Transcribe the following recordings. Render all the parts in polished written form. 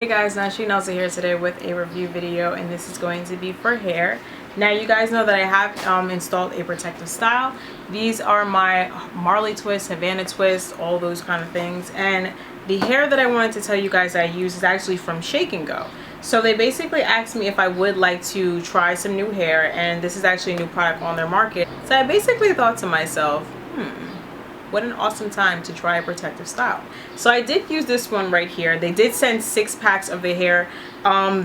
Hey guys, NaturallyNellzy here today with a review video, and this is going to be for hair. Now you guys know that I have installed a protective style. These are my Marley twists, Havana twists, all those kind of things. And the hair that I wanted to tell you guys I use is actually from Shake and Go. So they basically asked me if I would like to try some new hair, and this is actually a new product on their market. So I basically thought to myself, what an awesome time to try a protective style. So I did use this one right here. They did send 6 packs of the hair.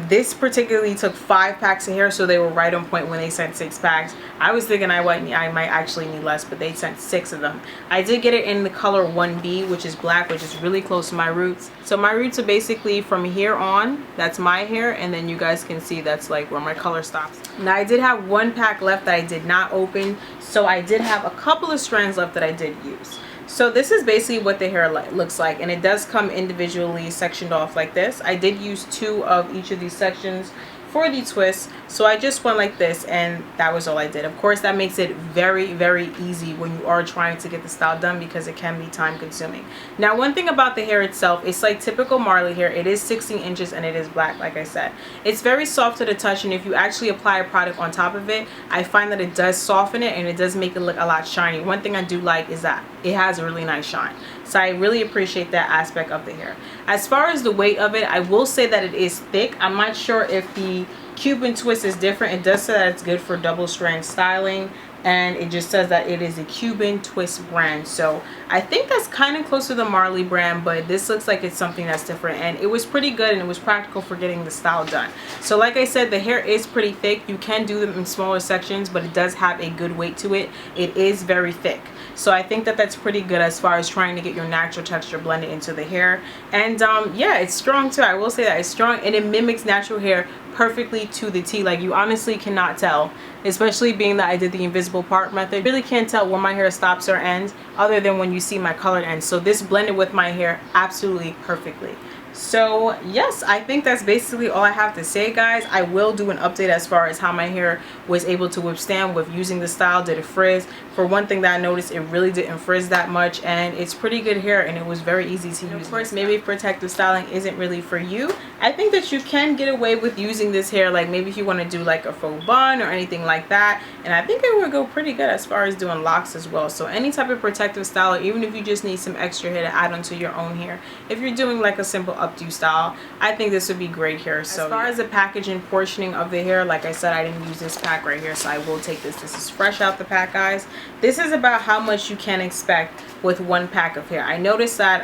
This particularly took 5 packs of hair, so they were right on point when they sent 6 packs. I was thinking I might actually need less, but they sent 6 of them. I did get it in the color 1B, which is black, which is really close to my roots. So my roots are basically from here on, that's my hair, and then you guys can see that's like where my color stops. Now I did have 1 pack left that I did not open, so I did have a couple of strands left that I did use. So this is basically what the hair looks like, and it does come individually sectioned off like this. I did use 2 of each of these sections for the twist, so I just went like this, and that was all I did. Of course, that makes it very, very easy when you are trying to get the style done, because it can be time consuming. Now, one thing about the hair itself, it's like typical Marley hair. It is 16 inches and it is black, like I said. It's very soft to the touch, and if you actually apply a product on top of it, I find that it does soften it and it does make it look a lot shiny. One thing I do like is that it has a really nice shine. So I really appreciate that aspect of the hair. As far as the weight of it, I will say that it is thick. I'm not sure if the Cuban twist is different. It does say that it's good for double strand styling, and it just says that it is a Cuban twist brand. So I think that's kind of close to the Marley brand, but this looks like it's something that's different, and it was pretty good and it was practical for getting the style done. So like I said, the hair is pretty thick. You can do them in smaller sections, but it does have a good weight to it. It is very thick. So I think that that's pretty good as far as trying to get your natural texture blended into the hair. And yeah, it's strong too. I will say that it's strong, and it mimics natural hair perfectly to the T. Like, you honestly cannot tell, especially being that I did the invisible part method. Really can't tell where my hair stops or ends, other than when you see my colored ends. So this blended with my hair absolutely perfectly. So yes, I think that's basically all I have to say, guys. I will do an update as far as how my hair was able to withstand with using the style. Did it frizz? For one thing that I noticed, it really didn't frizz that much, and it's pretty good hair, and it was very easy to use. Of course, maybe protective styling isn't really for you. I think that you can get away with using this hair, like maybe if you want to do like a faux bun or anything like that, and I think it would go pretty good as far as doing locks as well. So any type of protective style, or even if you just need some extra hair to add onto your own hair, if you're doing like a simple updo style, I think this would be great here. So as far as the packaging portioning of the hair, like I said, I didn't use this pack right here, so I will take this. This is fresh out the pack, guys. This is about how much you can expect with 1 pack of hair. I noticed that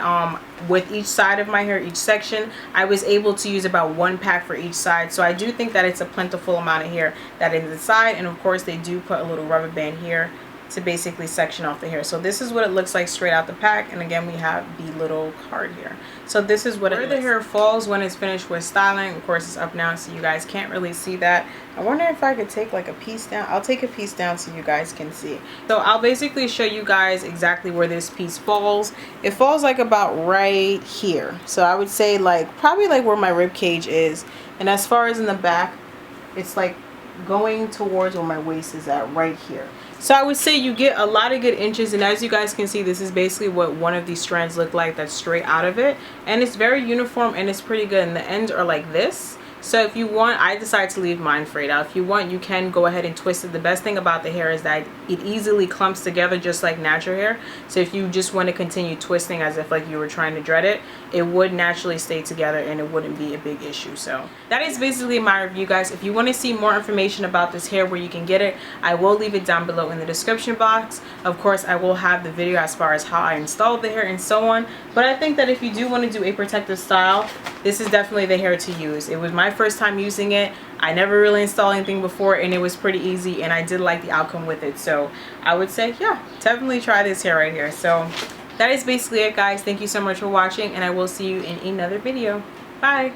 with each side of my hair, each section, I was able to use about 1 pack for each side. So I do think that it's a plentiful amount of hair that is inside, and of course they do put a little rubber band here to basically section off the hair. So this is what it looks like straight out the pack, and again we have the little card here. So this is what the hair falls when it's finished with styling. Of course it's up now, so you guys can't really see that. I wonder if I could take like a piece down. I'll take a piece down so you guys can see. So I'll basically show you guys exactly where this piece falls. It falls like about right here. So I would say like probably like where my rib cage is, and as far as in the back, it's like going towards where my waist is at, right here. So I would say you get a lot of good inches, and as you guys can see, this is basically what one of these strands look like that's straight out of it, and it's very uniform and it's pretty good, and the ends are like this. So if you want, I decided to leave mine frayed out. If you want, you can go ahead and twist it. The best thing about the hair is that it easily clumps together just like natural hair. So if you just want to continue twisting as if like you were trying to dread it, it would naturally stay together and it wouldn't be a big issue. So that is basically my review, guys. If you want to see more information about this hair, where you can get it, I will leave it down below in the description box. Of course, I will have the video as far as how I installed the hair and so on. But I think that if you do want to do a protective style, this is definitely the hair to use. It was my first time using it. I never really installed anything before, and it was pretty easy, and I did like the outcome with it. So I would say, yeah, definitely try this hair right here. So that is basically it, guys. Thank you so much for watching, and I will see you in another video. Bye.